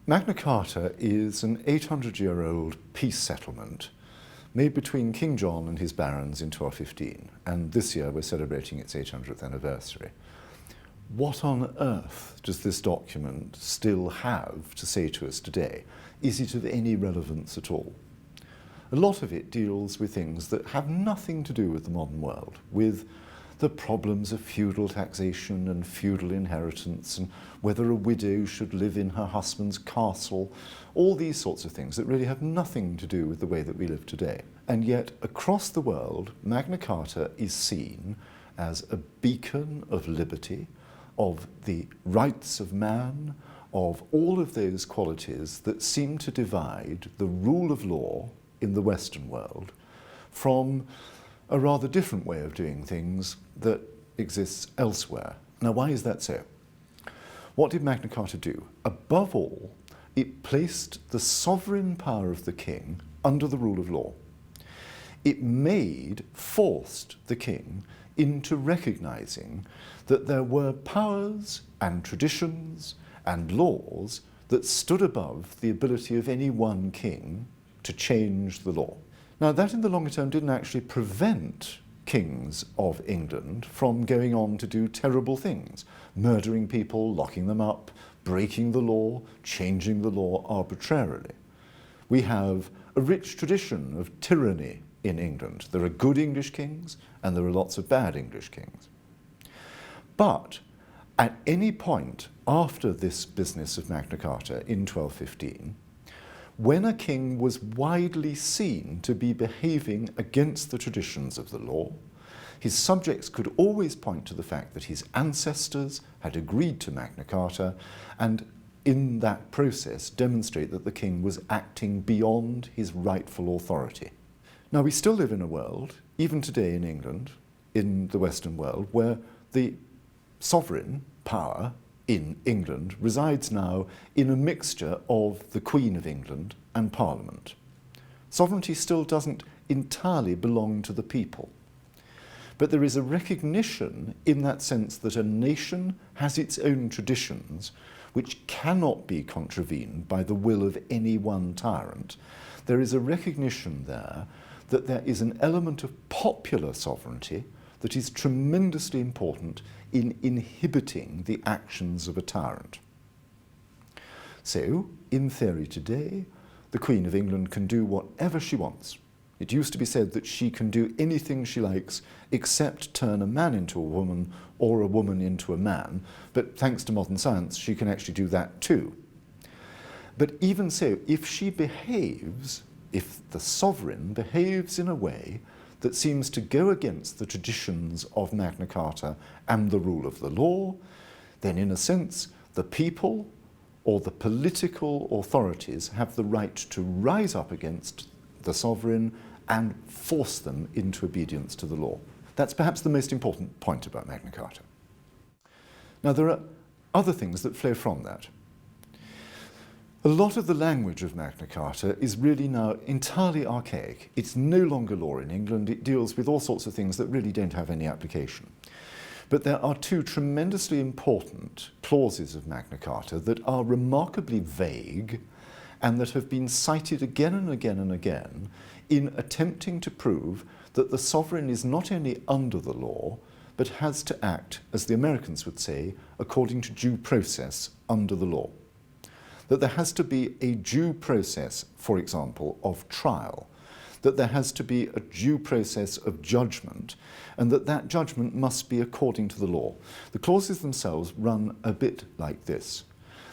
Magna Carta is an 800-year-old peace settlement made between King John and his barons in 1215, and this year we're celebrating its 800th anniversary. What on earth does this document still have to say to us today? Is it of any relevance at all? A lot of it deals with things that have nothing to do with the modern world, with the problems of feudal taxation and feudal inheritance and whether a widow should live in her husband's castle, all these sorts of things that really have nothing to do with the way that we live today. And yet, across the world, Magna Carta is seen as a beacon of liberty, of the rights of man, of all of those qualities that seem to divide the rule of law in the Western world from a rather different way of doing things that exists elsewhere. Now, why is that so? What did Magna Carta do? Above all, it placed the sovereign power of the king under the rule of law. It forced the king into recognizing that there were powers and traditions and laws that stood above the ability of any one king to change the law. Now, that in the longer term didn't actually prevent kings of England from going on to do terrible things, murdering people, locking them up, breaking the law, changing the law arbitrarily. We have a rich tradition of tyranny in England. There are good English kings and there are lots of bad English kings. But at any point after this business of Magna Carta in 1215, when a king was widely seen to be behaving against the traditions of the law, his subjects could always point to the fact that his ancestors had agreed to Magna Carta and in that process demonstrate that the king was acting beyond his rightful authority. Now, we still live in a world, even today in England, in the Western world, where the sovereign power in England resides now in a mixture of the Queen of England and Parliament. Sovereignty still doesn't entirely belong to the people. But there is a recognition in that sense that a nation has its own traditions which cannot be contravened by the will of any one tyrant. There is a recognition there that there is an element of popular sovereignty that is tremendously important in inhibiting the actions of a tyrant. So, in theory today, the Queen of England can do whatever she wants. It used to be said that she can do anything she likes except turn a man into a woman or a woman into a man, but thanks to modern science, she can actually do that too. But even so, if the sovereign behaves in a way that seems to go against the traditions of Magna Carta and the rule of the law, then in a sense, the people or the political authorities have the right to rise up against the sovereign and force them into obedience to the law. That's perhaps the most important point about Magna Carta. Now, there are other things that flow from that. A lot of the language of Magna Carta is really now entirely archaic. It's no longer law in England. It deals with all sorts of things that really don't have any application. But there are two tremendously important clauses of Magna Carta that are remarkably vague and that have been cited again and again and again in attempting to prove that the sovereign is not only under the law, but has to act, as the Americans would say, according to due process under the law. That there has to be a due process, for example, of trial, that there has to be a due process of judgment, and that that judgment must be according to the law. The clauses themselves run a bit like this,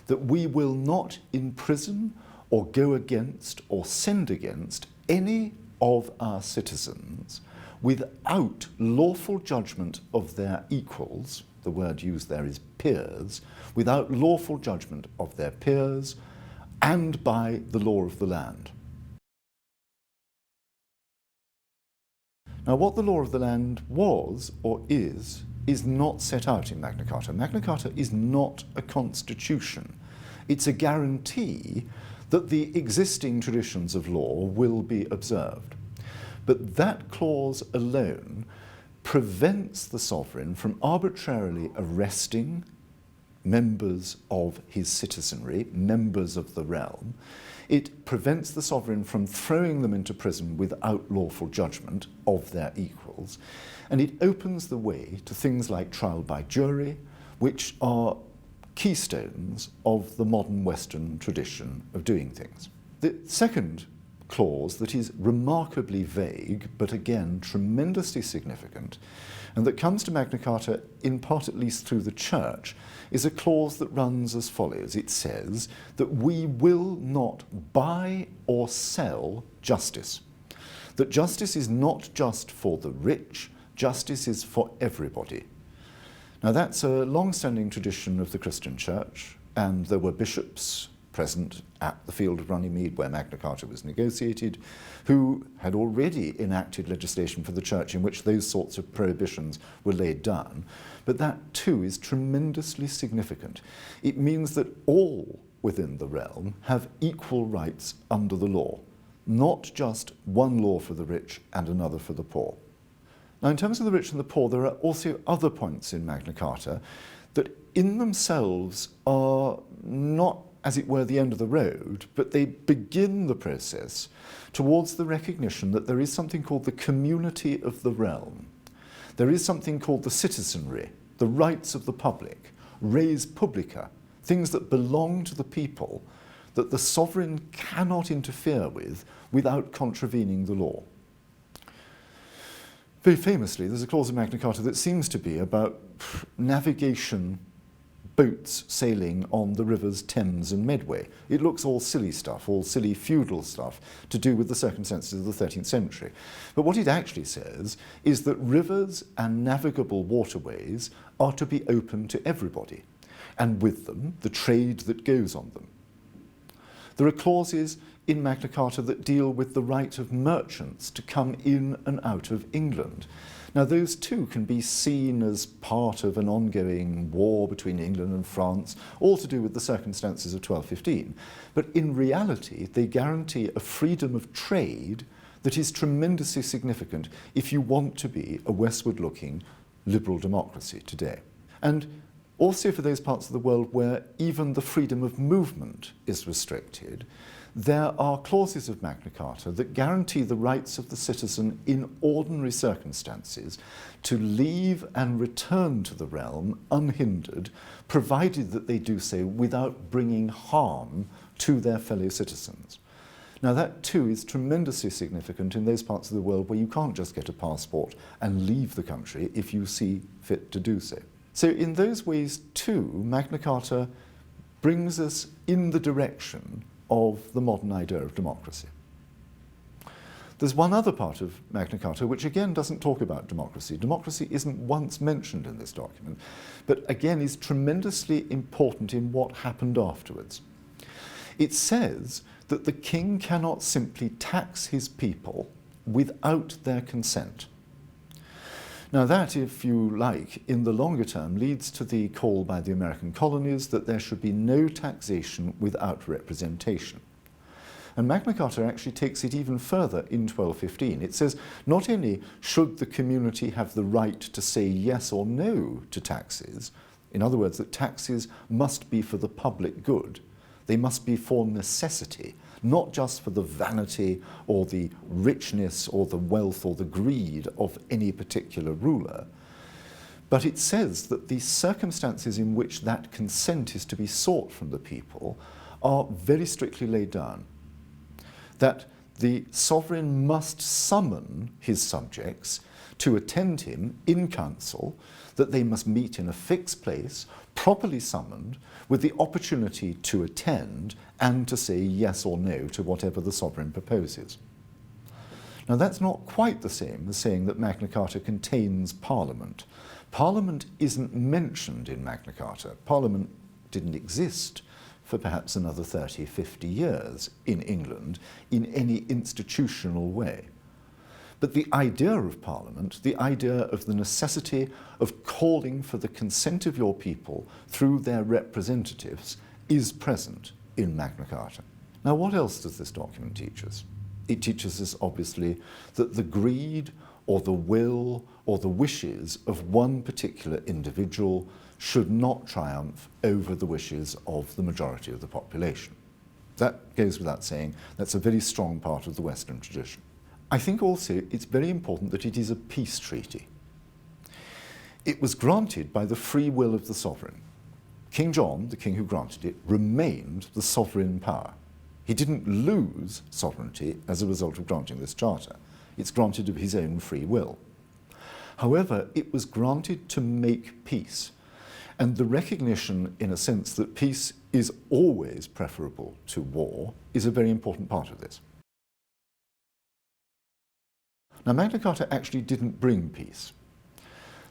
that we will not imprison or go against or send against any of our citizens without lawful judgment of their equals, the word used there is peers, without lawful judgment of their peers and by the law of the land. Now, what the law of the land was or is not set out in Magna Carta. Magna Carta is not a constitution. It's a guarantee that the existing traditions of law will be observed. But that clause alone prevents the sovereign from arbitrarily arresting members of his citizenry, members of the realm. It prevents the sovereign from throwing them into prison without lawful judgment of their equals. And it opens the way to things like trial by jury, which are keystones of the modern Western tradition of doing things. The second clause that is remarkably vague, but again tremendously significant, and that comes to Magna Carta in part at least through the Church, is a clause that runs as follows. It says that we will not buy or sell justice. That justice is not just for the rich, justice is for everybody. Now that's a long-standing tradition of the Christian Church, and there were bishops present at the field of Runnymede where Magna Carta was negotiated, who had already enacted legislation for the Church in which those sorts of prohibitions were laid down. But that too is tremendously significant. It means that all within the realm have equal rights under the law, not just one law for the rich and another for the poor. Now, in terms of the rich and the poor, there are also other points in Magna Carta that in themselves are not, as it were, the end of the road, but they begin the process towards the recognition that there is something called the community of the realm. There is something called the citizenry, the rights of the public, res publica, things that belong to the people, that the sovereign cannot interfere with without contravening the law. Very famously, there's a clause in Magna Carta that seems to be about navigation, boats sailing on the rivers Thames and Medway. It looks all silly stuff, all silly feudal stuff to do with the circumstances of the 13th century. But what it actually says is that rivers and navigable waterways are to be open to everybody, and with them, the trade that goes on them. There are clauses in Magna Carta that deal with the right of merchants to come in and out of England. Now, those too can be seen as part of an ongoing war between England and France, all to do with the circumstances of 1215. But in reality, they guarantee a freedom of trade that is tremendously significant if you want to be a westward-looking liberal democracy today. And also for those parts of the world where even the freedom of movement is restricted, there are clauses of Magna Carta that guarantee the rights of the citizen in ordinary circumstances to leave and return to the realm unhindered, provided that they do so without bringing harm to their fellow citizens. Now that too is tremendously significant in those parts of the world where you can't just get a passport and leave the country if you see fit to do so. So in those ways too, Magna Carta brings us in the direction of the modern idea of democracy. There's one other part of Magna Carta which again doesn't talk about democracy. Democracy isn't once mentioned in this document, but again is tremendously important in what happened afterwards. It says that the king cannot simply tax his people without their consent. Now that, if you like, in the longer term leads to the call by the American colonies that there should be no taxation without representation. And Magna Carta actually takes it even further in 1215. It says not only should the community have the right to say yes or no to taxes, in other words, that taxes must be for the public good, they must be for necessity, not just for the vanity or the richness or the wealth or the greed of any particular ruler. But it says that the circumstances in which that consent is to be sought from the people are very strictly laid down. That the sovereign must summon his subjects to attend him in council, that they must meet in a fixed place, properly summoned, with the opportunity to attend and to say yes or no to whatever the sovereign proposes. Now that's not quite the same as saying that Magna Carta contains Parliament. Parliament isn't mentioned in Magna Carta. Parliament didn't exist for perhaps another 30, 50 years in England in any institutional way. But the idea of Parliament, the idea of the necessity of calling for the consent of your people through their representatives is present in Magna Carta. Now, what else does this document teach us? It teaches us, obviously, that the greed or the will or the wishes of one particular individual should not triumph over the wishes of the majority of the population. That goes without saying. That's a very strong part of the Western tradition. I think also it's very important that it is a peace treaty. It was granted by the free will of the sovereign. King John, the king who granted it, remained the sovereign power. He didn't lose sovereignty as a result of granting this charter. It's granted of his own free will. However, it was granted to make peace, and the recognition, in a sense, that peace is always preferable to war is a very important part of this. Now, Magna Carta actually didn't bring peace.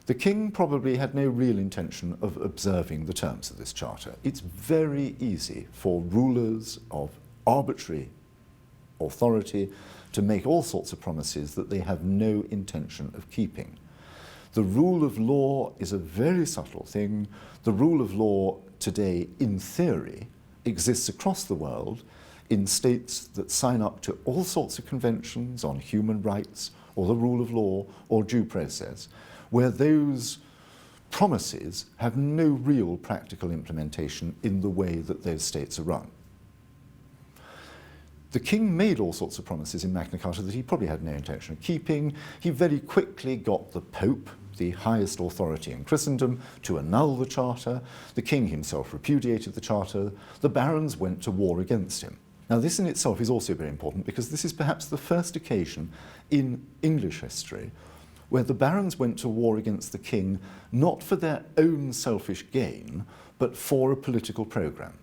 The king probably had no real intention of observing the terms of this charter. It's very easy for rulers of arbitrary authority to make all sorts of promises that they have no intention of keeping. The rule of law is a very subtle thing. The rule of law today, in theory, exists across the world in states that sign up to all sorts of conventions on human rights or the rule of law or due process, where those promises have no real practical implementation in the way that those states are run. The king made all sorts of promises in Magna Carta that he probably had no intention of keeping. He very quickly got the Pope, the highest authority in Christendom, to annul the charter. The king himself repudiated the charter. The barons went to war against him. Now, this in itself is also very important because this is perhaps the first occasion in English history where the barons went to war against the king not for their own selfish gain, but for a political programme.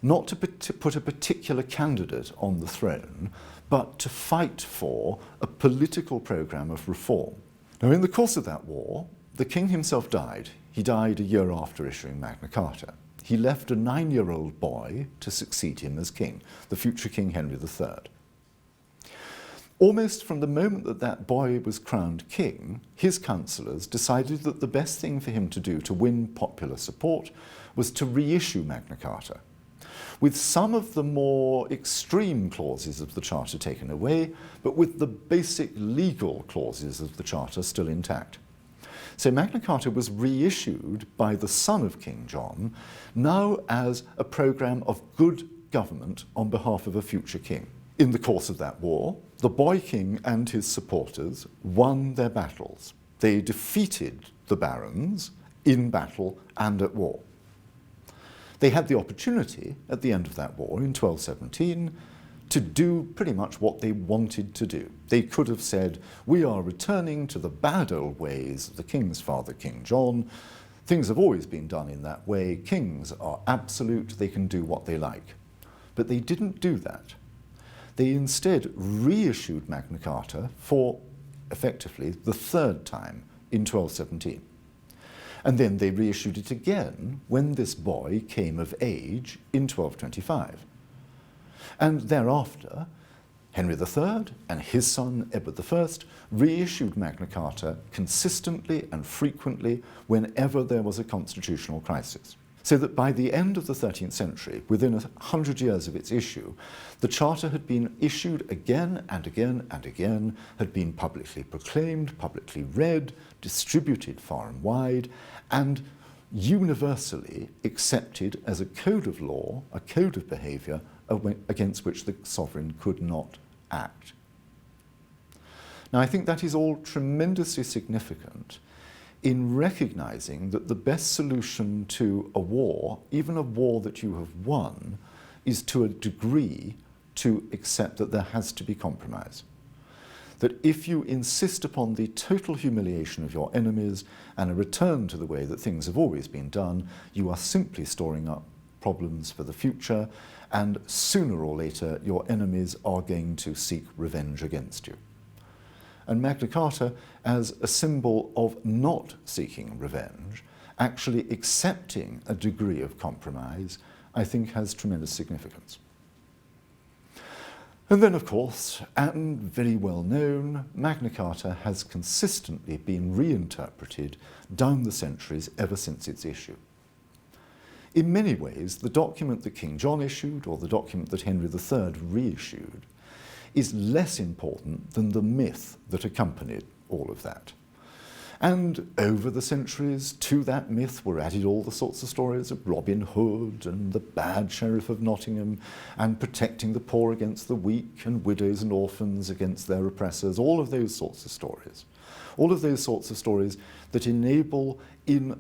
Not to put a particular candidate on the throne, but to fight for a political programme of reform. Now, in the course of that war, the king himself died. He died a year after issuing Magna Carta. He left a 9-year-old boy to succeed him as king, the future King Henry III. Almost from the moment that that boy was crowned king, his councillors decided that the best thing for him to do to win popular support was to reissue Magna Carta, with some of the more extreme clauses of the Charter taken away, but with the basic legal clauses of the Charter still intact. So Magna Carta was reissued by the son of King John, now as a programme of good government on behalf of a future king. In the course of that war, the boy king and his supporters won their battles. They defeated the barons in battle and at war. They had the opportunity at the end of that war in 1217 to do pretty much what they wanted to do. They could have said, we are returning to the bad old ways of the king's father, King John. Things have always been done in that way. Kings are absolute. They can do what they like. But they didn't do that. They instead reissued Magna Carta for, effectively, the third time in 1217. And then they reissued it again when this boy came of age in 1225. And thereafter, Henry III and his son Edward I reissued Magna Carta consistently and frequently whenever there was a constitutional crisis. So that by the end of the 13th century, within 100 years of its issue, the Charter had been issued again and again and again, had been publicly proclaimed, publicly read, distributed far and wide, and universally accepted as a code of law, a code of behaviour against which the sovereign could not act. Now, I think that is all tremendously significant in recognising that the best solution to a war, even a war that you have won, is to a degree to accept that there has to be compromise. That if you insist upon the total humiliation of your enemies and a return to the way that things have always been done, you are simply storing up problems for the future, and sooner or later your enemies are going to seek revenge against you. And Magna Carta, as a symbol of not seeking revenge, actually accepting a degree of compromise, I think has tremendous significance. And then, of course, and very well known, Magna Carta has consistently been reinterpreted down the centuries ever since its issue. In many ways, the document that King John issued, or the document that Henry III reissued, is less important than the myth that accompanied all of that. And over the centuries, to that myth were added all the sorts of stories of Robin Hood and the bad Sheriff of Nottingham and protecting the poor against the weak and widows and orphans against their oppressors, all of those sorts of stories. All of those sorts of stories that enable, in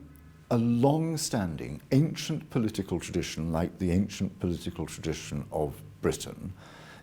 a long-standing ancient political tradition like the ancient political tradition of Britain,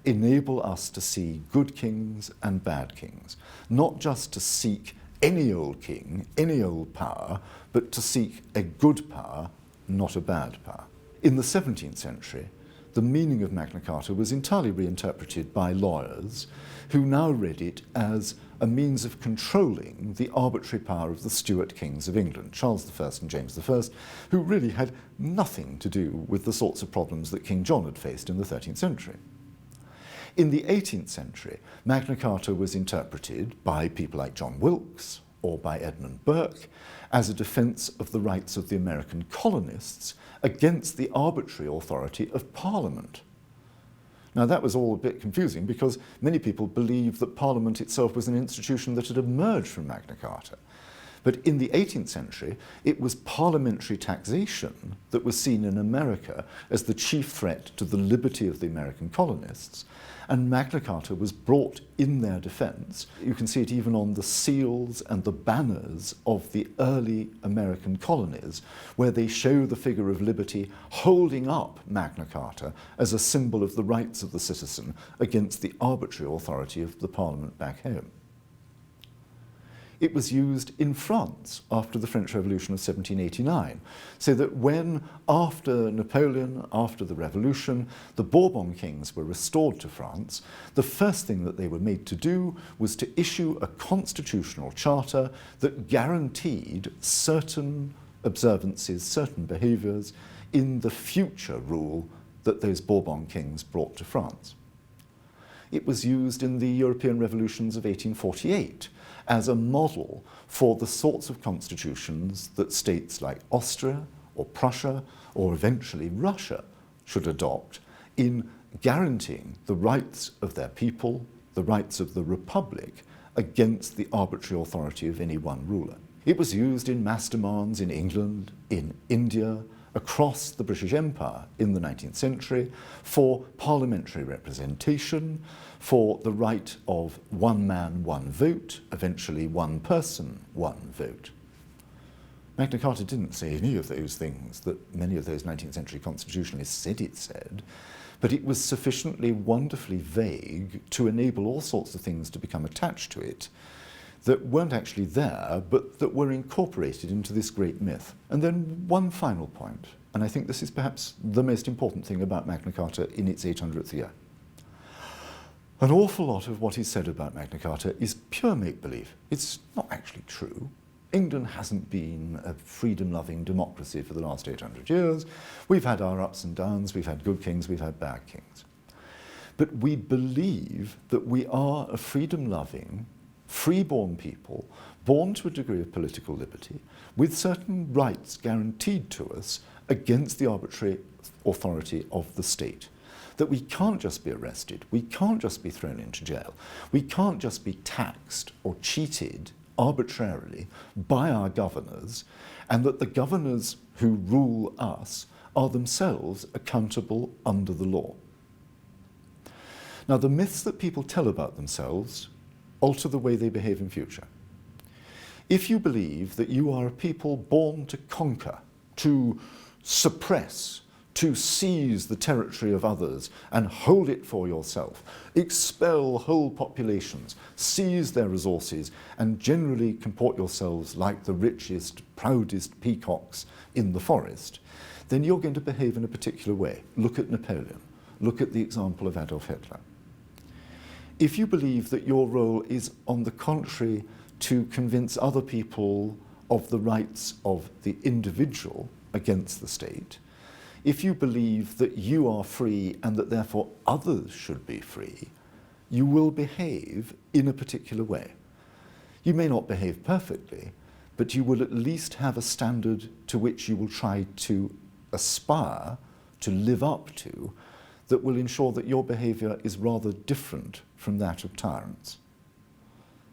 enable us to see good kings and bad kings, not just to seek any old king, any old power, but to seek a good power, not a bad power. In the 17th century, the meaning of Magna Carta was entirely reinterpreted by lawyers who now read it as a means of controlling the arbitrary power of the Stuart kings of England, Charles I and James I, who really had nothing to do with the sorts of problems that King John had faced in the 13th century. In the 18th century, Magna Carta was interpreted by people like John Wilkes or by Edmund Burke as a defence of the rights of the American colonists against the arbitrary authority of Parliament. Now that was all a bit confusing because many people believed that Parliament itself was an institution that had emerged from Magna Carta. But in the 18th century, it was parliamentary taxation that was seen in America as the chief threat to the liberty of the American colonists, and Magna Carta was brought in their defence. You can see it even on the seals and the banners of the early American colonies, where they show the figure of liberty holding up Magna Carta as a symbol of the rights of the citizen against the arbitrary authority of the Parliament back home. It was used in France after the French Revolution of 1789, so that when, after Napoleon, after the Revolution, the Bourbon kings were restored to France, the first thing that they were made to do was to issue a constitutional charter that guaranteed certain observances, certain behaviours in the future rule that those Bourbon kings brought to France. It was used in the European revolutions of 1848 as a model for the sorts of constitutions that states like Austria or Prussia or eventually Russia should adopt in guaranteeing the rights of their people, the rights of the Republic, against the arbitrary authority of any one ruler. It was used in mass demands in England, in India, across the British Empire in the 19th century for parliamentary representation, for the right of one man, one vote, eventually one person, one vote. Magna Carta didn't say any of those things that many of those 19th century constitutionalists said it said, but it was sufficiently wonderfully vague to enable all sorts of things to become attached to it that weren't actually there, but that were incorporated into this great myth. And then one final point, and I think this is perhaps the most important thing about Magna Carta in its 800th year. An awful lot of what is said about Magna Carta is pure make-believe. It's not actually true. England hasn't been a freedom-loving democracy for the last 800 years. We've had our ups and downs, we've had good kings, we've had bad kings. But we believe that we are a freedom-loving, free-born people, born to a degree of political liberty, with certain rights guaranteed to us against the arbitrary authority of the state. That we can't just be arrested, we can't just be thrown into jail, we can't just be taxed or cheated arbitrarily by our governors, and that the governors who rule us are themselves accountable under the law. Now, the myths that people tell about themselves alter the way they behave in future. If you believe that you are a people born to conquer, to suppress, to seize the territory of others and hold it for yourself, expel whole populations, seize their resources, and generally comport yourselves like the richest, proudest peacocks in the forest, then you're going to behave in a particular way. Look at Napoleon. Look at the example of Adolf Hitler. If you believe that your role is, on the contrary, to convince other people of the rights of the individual against the state, if you believe that you are free and that therefore others should be free, you will behave in a particular way. You may not behave perfectly, but you will at least have a standard to which you will try to aspire to live up to that will ensure that your behaviour is rather different from that of tyrants.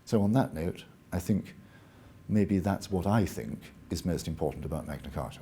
So on that note, I think maybe that's what I think is most important about Magna Carta.